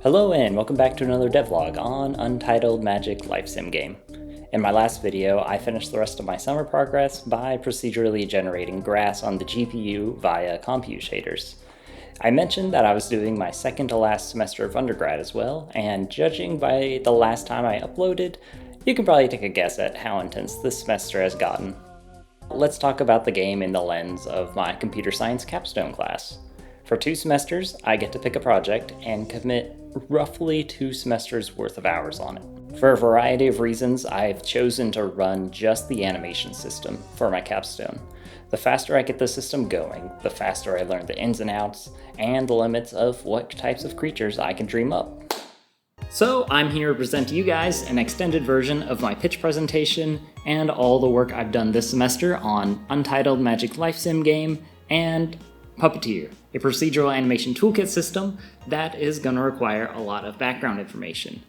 Hello and welcome back to another devlog on Untitled Magic Life Sim game. In my last video, I finished the rest of my summer progress by procedurally generating grass on the GPU via compute shaders. I mentioned that I was doing my second to last semester of undergrad as well, and judging by the last time I uploaded, you can probably take a guess at how intense this semester has gotten. Let's talk about the game in the lens of my computer science capstone class. For 2 semesters, I get to pick a project and commit roughly 2 semesters worth of hours on it. For a variety of reasons, I've chosen to run just the animation system for my capstone. The faster I get the system going, the faster I learn the ins and outs, and the limits of what types of creatures I can dream up. So I'm here to present to you guys an extended version of my pitch presentation and all the work I've done this semester on Untitled Magic Life Sim game and Puppeteer, a procedural animation toolkit system that is going to require a lot of background information.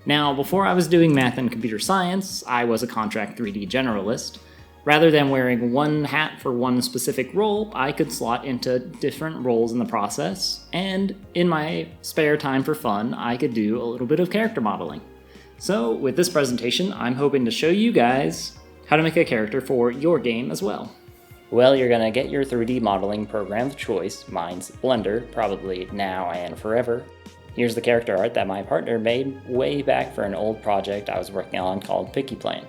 Now, before I was doing math and computer science, I was a contract 3D generalist. Rather than wearing one hat for one specific role, I could slot into different roles in the process, and in my spare time for fun, I could do a little bit of character modeling. So with this presentation, I'm hoping to show you guys how to make a character for your game as well. Well, you're gonna get your 3D modeling program of choice, mine's Blender, probably now and forever. Here's the character art that my partner made way back for an old project I was working on called Picky Plan.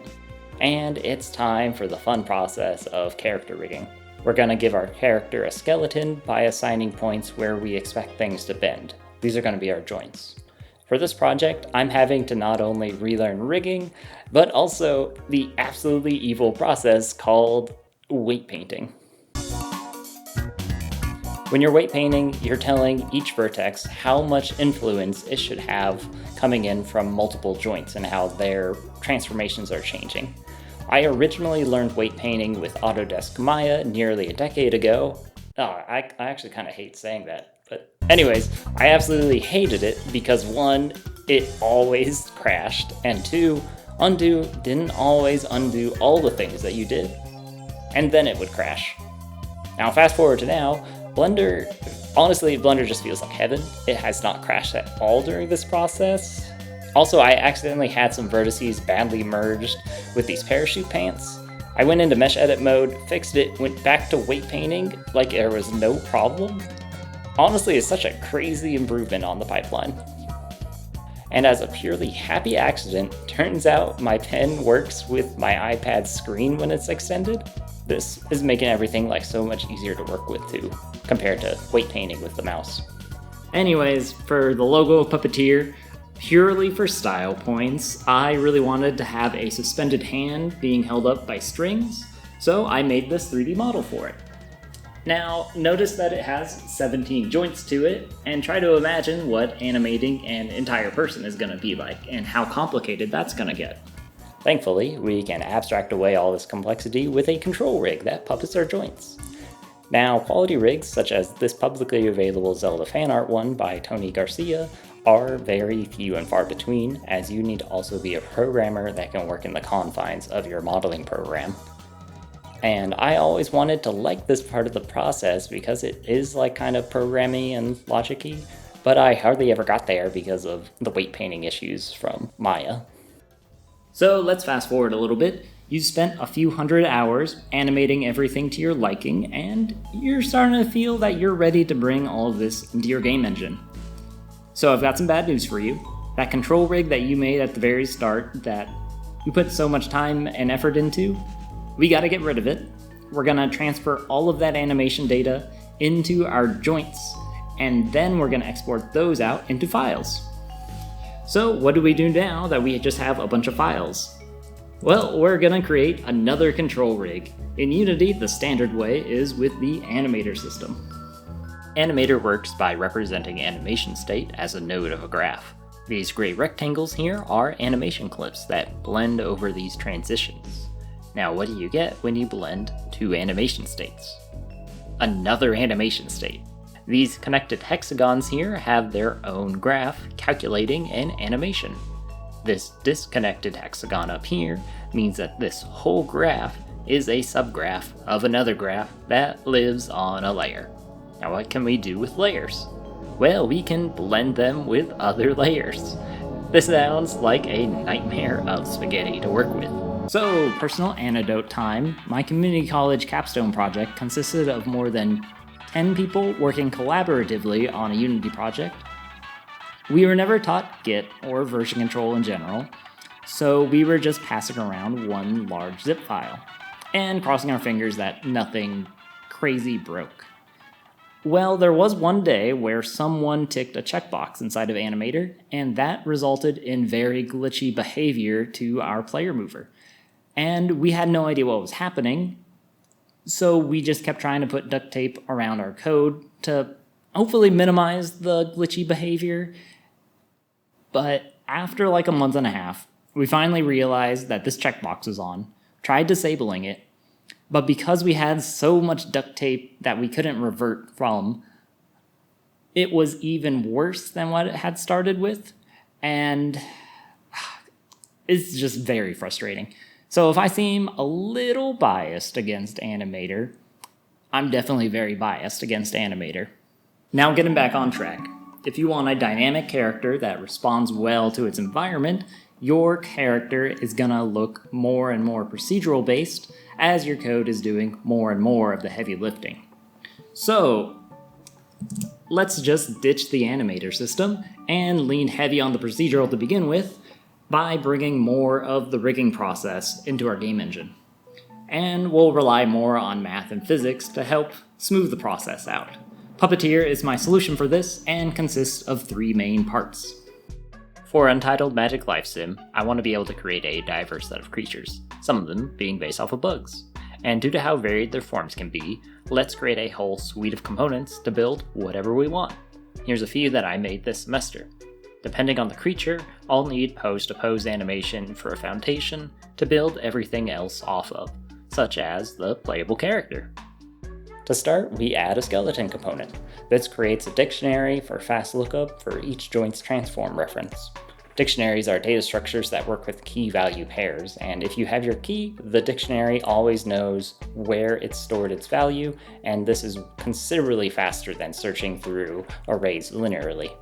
And it's time for the fun process of character rigging. We're gonna give our character a skeleton by assigning points where we expect things to bend. These are gonna be our joints. For this project, I'm having to not only relearn rigging, but also the absolutely evil process called weight painting. When you're weight painting, you're telling each vertex how much influence it should have coming in from multiple joints and how their transformations are changing. I originally learned weight painting with Autodesk Maya nearly a decade ago. I actually kind of hate saying that, but anyways, I absolutely hated it because 1, it always crashed, and 2, undo didn't always undo all the things that you did, and then it would crash. Now fast forward to now, honestly, Blender just feels like heaven. It has not crashed at all during this process. Also, I accidentally had some vertices badly merged with these parachute pants. I went into mesh edit mode, fixed it, went back to weight painting like there was no problem. Honestly, it's such a crazy improvement on the pipeline. And as a purely happy accident, turns out my pen works with my iPad screen when it's extended. This is making everything like so much easier to work with too, compared to weight painting with the mouse. Anyways, for the logo of Puppeteer, purely for style points, I really wanted to have a suspended hand being held up by strings, so I made this 3D model for it. Now, notice that it has 17 joints to it, and try to imagine what animating an entire person is going to be like, and how complicated that's going to get. Thankfully, we can abstract away all this complexity with a control rig that puppets our joints. Now, quality rigs, such as this publicly available Zelda fan art one by Tony Garcia, are very few and far between, as you need to also be a programmer that can work in the confines of your modeling program. And I always wanted to like this part of the process because it is like kind of programmy and logic-y, but I hardly ever got there because of the weight painting issues from Maya. So let's fast forward a little bit. You spent a few hundred hours animating everything to your liking, and you're starting to feel that you're ready to bring all of this into your game engine. So I've got some bad news for you. That control rig that you made at the very start that you put so much time and effort into, we gotta get rid of it. We're gonna transfer all of that animation data into our joints, and then we're gonna export those out into files. So what do we do now that we just have a bunch of files? Well, we're gonna create another control rig. In Unity, the standard way is with the animator system. Animator works by representing animation state as a node of a graph. These gray rectangles here are animation clips that blend over these transitions. Now, what do you get when you blend 2 animation states? Another animation state. These connected hexagons here have their own graph calculating an animation. This disconnected hexagon up here means that this whole graph is a subgraph of another graph that lives on a layer. Now what can we do with layers? Well, we can blend them with other layers. This sounds like a nightmare of spaghetti to work with. So, personal anecdote time. My community college capstone project consisted of more than 10 people working collaboratively on a Unity project. We were never taught Git or version control in general, so we were just passing around one large zip file and crossing our fingers that nothing crazy broke. Well, there was one day where someone ticked a checkbox inside of Animator, and that resulted in very glitchy behavior to our player mover. And we had no idea what was happening, so we just kept trying to put duct tape around our code to hopefully minimize the glitchy behavior. But after like a month and a half, we finally realized that this checkbox was on, tried disabling it, but because we had so much duct tape that we couldn't revert from, it was even worse than what it had started with, and it's just very frustrating. So if I seem a little biased against Animator, I'm definitely very biased against Animator. Now getting back on track. If you want a dynamic character that responds well to its environment, your character is gonna look more and more procedural based as your code is doing more and more of the heavy lifting. So let's just ditch the animator system and lean heavy on the procedural to begin with by bringing more of the rigging process into our game engine. And we'll rely more on math and physics to help smooth the process out. Puppeteer is my solution for this and consists of 3 main parts. For Untitled Magic Life Sim, I want to be able to create a diverse set of creatures, some of them being based off of bugs. And due to how varied their forms can be, let's create a whole suite of components to build whatever we want. Here's a few that I made this semester. Depending on the creature, I'll need pose-to-pose animation for a foundation to build everything else off of, such as the playable character. To start, we add a skeleton component. This creates a dictionary for fast lookup for each joint's transform reference. Dictionaries are data structures that work with key value pairs, and if you have your key, the dictionary always knows where it's stored its value, and this is considerably faster than searching through arrays linearly.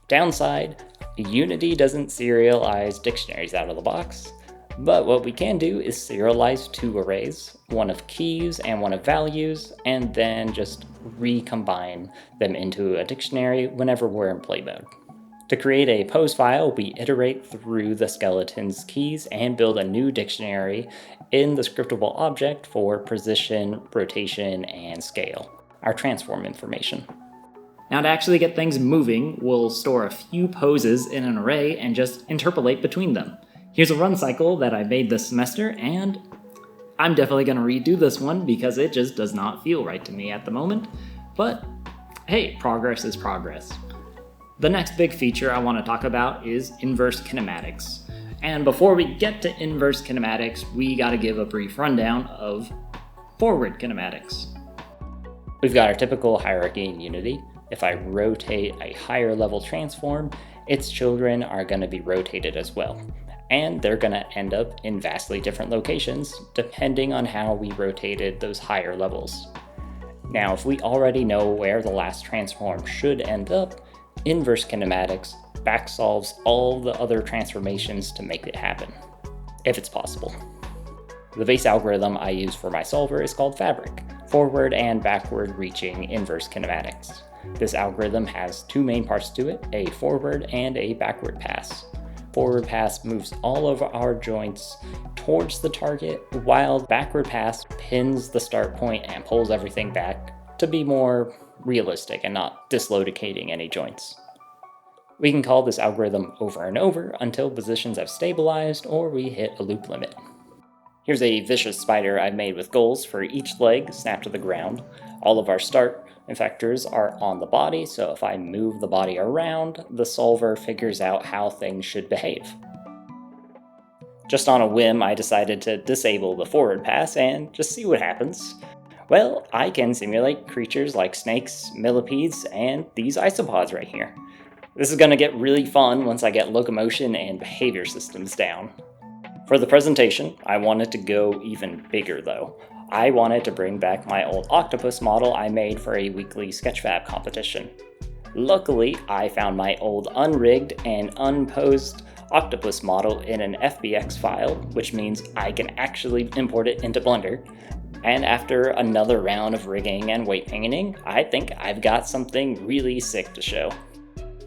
Downside, Unity doesn't serialize dictionaries out of the box, but what we can do is serialize 2 arrays, one of keys and one of values, and then just recombine them into a dictionary whenever we're in play mode. To create a pose file, we iterate through the skeleton's keys and build a new dictionary in the scriptable object for position, rotation, and scale, our transform information. Now to actually get things moving, we'll store a few poses in an array and just interpolate between them. Here's a run cycle that I made this semester, and I'm definitely going to redo this one because it just does not feel right to me at the moment. But hey, progress is progress. The next big feature I want to talk about is inverse kinematics. And before we get to inverse kinematics, we got to give a brief rundown of forward kinematics. We've got our typical hierarchy in Unity. If I rotate a higher level transform, its children are going to be rotated as well. And they're going to end up in vastly different locations depending on how we rotated those higher levels. Now, if we already know where the last transform should end up, inverse kinematics backsolves all the other transformations to make it happen, if it's possible. The base algorithm I use for my solver is called Fabric, forward and backward reaching inverse kinematics. This algorithm has 2 main parts to it, a forward and a backward pass. Forward pass moves all of our joints towards the target, while backward pass pins the start point and pulls everything back to be more realistic and not dislocating any joints. We can call this algorithm over and over until positions have stabilized or we hit a loop limit. Here's a vicious spider I've made with goals for each leg snapped to the ground. All of our start effectors are on the body, so if I move the body around, the solver figures out how things should behave. Just on a whim, I decided to disable the forward pass and just see what happens. Well, I can simulate creatures like snakes, millipedes, and these isopods right here. This is going to get really fun once I get locomotion and behavior systems down. For the presentation, I wanted to go even bigger though. I wanted to bring back my old octopus model I made for a weekly Sketchfab competition. Luckily, I found my old unrigged and unposed octopus model in an FBX file, which means I can actually import it into Blender. And after another round of rigging and weight painting, I think I've got something really sick to show.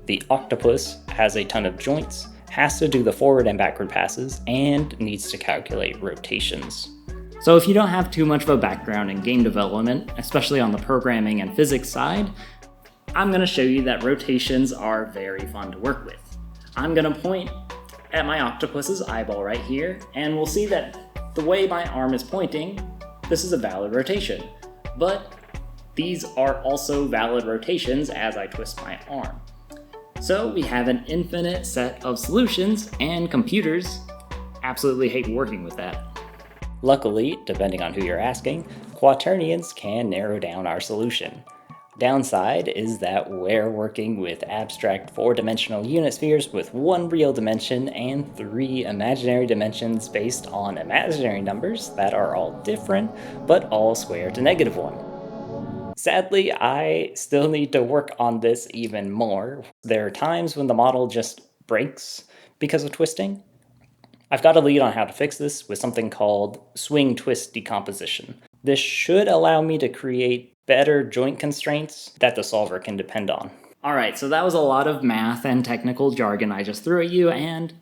The octopus has a ton of joints, has to do the forward and backward passes, and needs to calculate rotations. So if you don't have too much of a background in game development, especially on the programming and physics side, I'm going to show you that rotations are very fun to work with. I'm going to point at my octopus's eyeball right here, and we'll see that the way my arm is pointing, this is a valid rotation. But these are also valid rotations as I twist my arm. So we have an infinite set of solutions, and computers absolutely hate working with that. Luckily, depending on who you're asking, quaternions can narrow down our solution. Downside is that we're working with abstract 4-dimensional unit spheres with 1 real dimension and 3 imaginary dimensions based on imaginary numbers that are all different, but all square to -1. Sadly, I still need to work on this even more. There are times when the model just breaks because of twisting. I've got a lead on how to fix this with something called swing twist decomposition. This should allow me to create better joint constraints that the solver can depend on. Alright, so that was a lot of math and technical jargon I just threw at you, and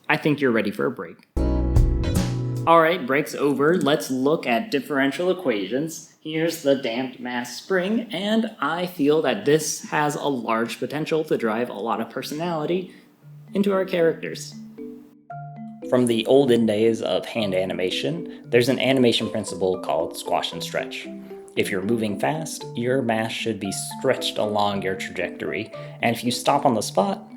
I think you're ready for a break. Alright, break's over. Let's look at differential equations. Here's the damped mass spring, and I feel that this has a large potential to drive a lot of personality into our characters. From the olden days of hand animation, there's an animation principle called squash and stretch. If you're moving fast, your mass should be stretched along your trajectory, and if you stop on the spot,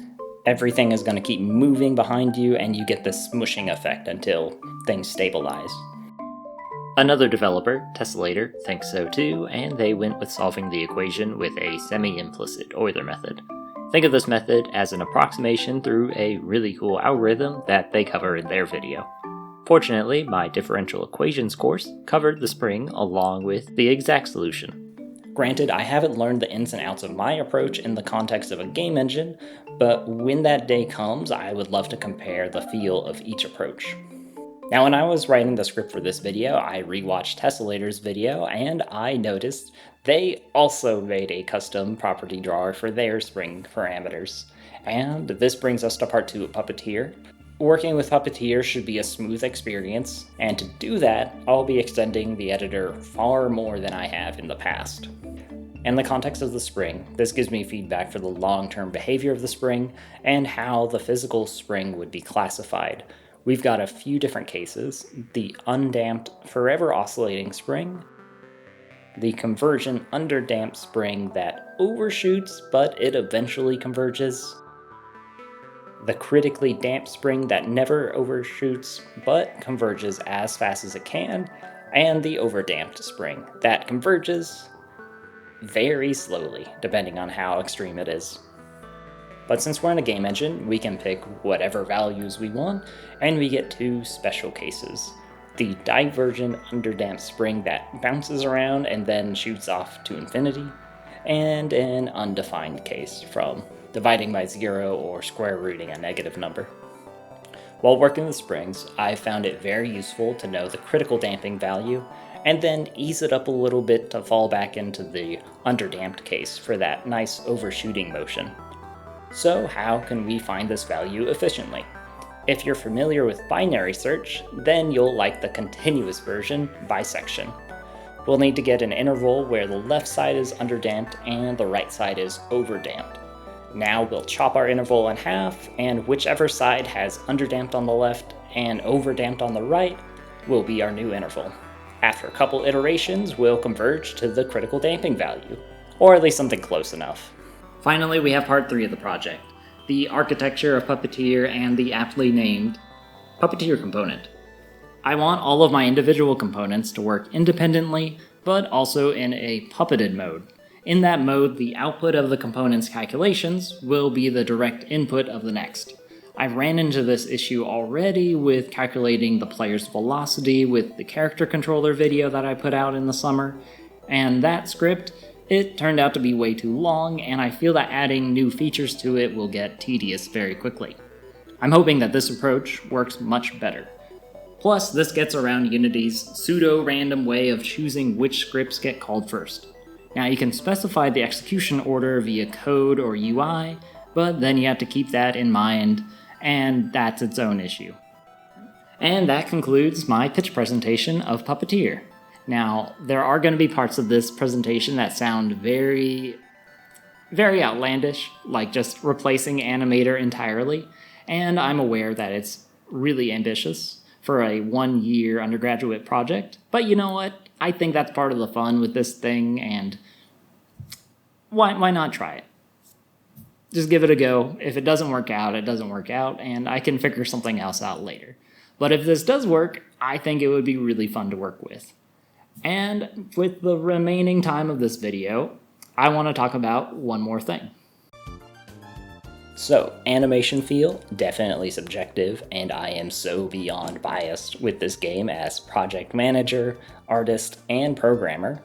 everything is going to keep moving behind you and you get this smushing effect until things stabilize. Another developer, Tessellator, thinks so too, and they went with solving the equation with a semi-implicit Euler method. Think of this method as an approximation through a really cool algorithm that they cover in their video. Fortunately, my differential equations course covered the spring along with the exact solution. Granted, I haven't learned the ins and outs of my approach in the context of a game engine, but when that day comes, I would love to compare the feel of each approach. Now, when I was writing the script for this video, I rewatched Tessellator's video, and I noticed they also made a custom property drawer for their spring parameters. And this brings us to part 2 of Puppeteer. Working with Puppeteer should be a smooth experience, and to do that, I'll be extending the editor far more than I have in the past. In the context of the spring, this gives me feedback for the long-term behavior of the spring and how the physical spring would be classified. We've got a few different cases: the undamped, forever oscillating spring, the convergent underdamped spring that overshoots but it eventually converges, the critically damped spring that never overshoots but converges as fast as it can, and the overdamped spring that converges very slowly, depending on how extreme it is. But since we're in a game engine, we can pick whatever values we want, and we get 2 special cases. The divergent underdamped spring that bounces around and then shoots off to infinity, and an undefined case from dividing by 0 or square rooting a negative number. While working with springs, I found it very useful to know the critical damping value, and then ease it up a little bit to fall back into the underdamped case for that nice overshooting motion. So how can we find this value efficiently? If you're familiar with binary search, then you'll like the continuous version, bisection. We'll need to get an interval where the left side is underdamped and the right side is overdamped. Now we'll chop our interval in half, and whichever side has underdamped on the left and overdamped on the right will be our new interval. After a couple iterations, we'll converge to the critical damping value, or at least something close enough. Finally, we have part 3 of the project, the architecture of Puppeteer and the aptly named Puppeteer component. I want all of my individual components to work independently, but also in a puppeted mode. In that mode, the output of the component's calculations will be the direct input of the next. I ran into this issue already with calculating the player's velocity with the character controller video that I put out in the summer, and that script It turned out to be way too long, and I feel that adding new features to it will get tedious very quickly. I'm hoping that this approach works much better. Plus, this gets around Unity's pseudo-random way of choosing which scripts get called first. Now, you can specify the execution order via code or UI, but then you have to keep that in mind, and that's its own issue. And that concludes my pitch presentation of Puppeteer. Now, there are going to be parts of this presentation that sound very outlandish, like just replacing Animator entirely, and I'm aware that it's really ambitious for a 1-year undergraduate project, but you know what? I think that's part of the fun with this thing, and why not try it? Just give it a go. If it doesn't work out, it doesn't work out, and I can figure something else out later. But if this does work, I think it would be really fun to work with. And with the remaining time of this video, I want to talk about one more thing. So, animation feel, definitely subjective, and I am so beyond biased with this game as project manager, artist, and programmer.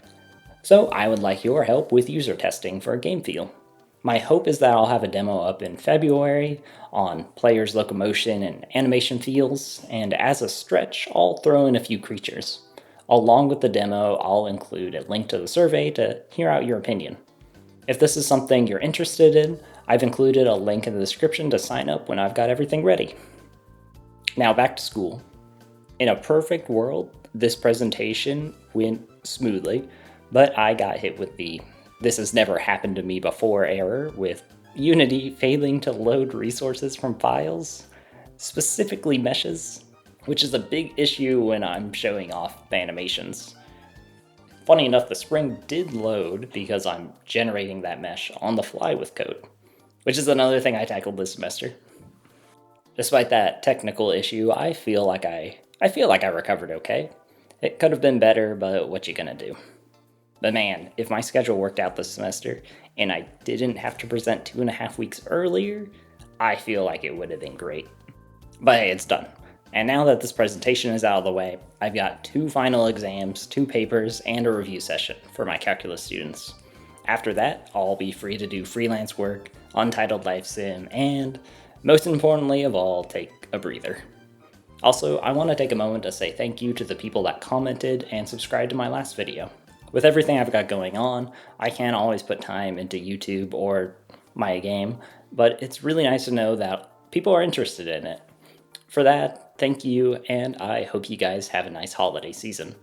So I would like your help with user testing for game feel. My hope is that I'll have a demo up in February on players' locomotion and animation feels, and as a stretch, I'll throw in a few creatures. Along with the demo, I'll include a link to the survey to hear out your opinion. If this is something you're interested in, I've included a link in the description to sign up when I've got everything ready. Now back to school. In a perfect world, this presentation went smoothly, but I got hit with the "this has never happened to me before" error with Unity failing to load resources from files, specifically meshes, which is a big issue when I'm showing off the animations. Funny enough, the spring did load because I'm generating that mesh on the fly with code, which is another thing I tackled this semester. Despite that technical issue, I feel like I recovered okay. It could have been better, but what you gonna do? But man, if my schedule worked out this semester and I didn't have to present 2.5 weeks earlier, I feel like it would have been great. But hey, it's done. And now that this presentation is out of the way, I've got 2 final exams, 2 papers, and a review session for my calculus students. After that, I'll be free to do freelance work, Untitled Life Sim, and, most importantly of all, take a breather. Also, I want to take a moment to say thank you to the people that commented and subscribed to my last video. With everything I've got going on, I can't always put time into YouTube or my game, but it's really nice to know that people are interested in it. For that, thank you, and I hope you guys have a nice holiday season.